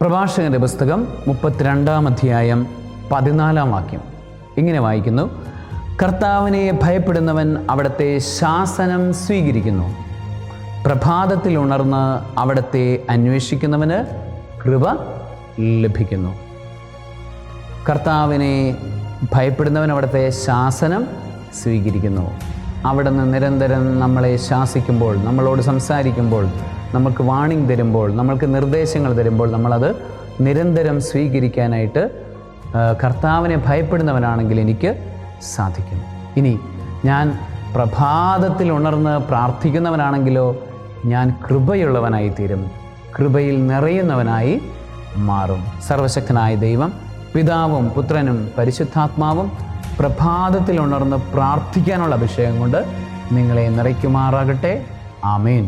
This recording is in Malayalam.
പ്രഭാഷകന്റെ പുസ്തകം 32-ാം അധ്യായം 14-ാം വാക്യം ഇങ്ങനെ വായിക്കുന്നു: കർത്താവിനെ ഭയപ്പെടുന്നവൻ അവിടുത്തെ ശാസനം സ്വീകരിക്കുന്നു. പ്രഭാതത്തിൽ ഉണർന്ന് അവിടുത്തെ അന്വേഷിക്കുന്നവന് കൃപ ലഭിക്കുന്നു. കർത്താവിനെ ഭയപ്പെടുന്നവൻ അവിടുത്തെ ശാസനം സ്വീകരിക്കുന്നു. അവിടുന്ന് നിരന്തരം നമ്മളെ ശാസിക്കുമ്പോൾ, നമ്മളോട് സംസാരിക്കുമ്പോൾ, നമുക്ക് വാണിംഗ് തരുമ്പോൾ, നമ്മൾക്ക് നിർദ്ദേശങ്ങൾ തരുമ്പോൾ നമ്മളത് നിരന്തരം സ്വീകരിക്കാനായിട്ട് കർത്താവിനെ ഭയപ്പെടുന്നവനാണെങ്കിൽ എനിക്ക് സാധിക്കും. ഇനി ഞാൻ പ്രഭാതത്തിൽ ഉണർന്ന് പ്രാർത്ഥിക്കുന്നവനാണെങ്കിലോ ഞാൻ കൃപയുള്ളവനായി തീരും, കൃപയിൽ നിറയുന്നവനായി മാറും. സർവശക്തനായ ദൈവം, പിതാവും പുത്രനും പരിശുദ്ധാത്മാവും പ്രഭാതത്തിൽ ഉണർന്ന് പ്രാർത്ഥിക്കാനുള്ള അഭിഷേകം കൊണ്ട് നിങ്ങളെ നിറയ്ക്കുമാറാകട്ടെ. ആമേൻ.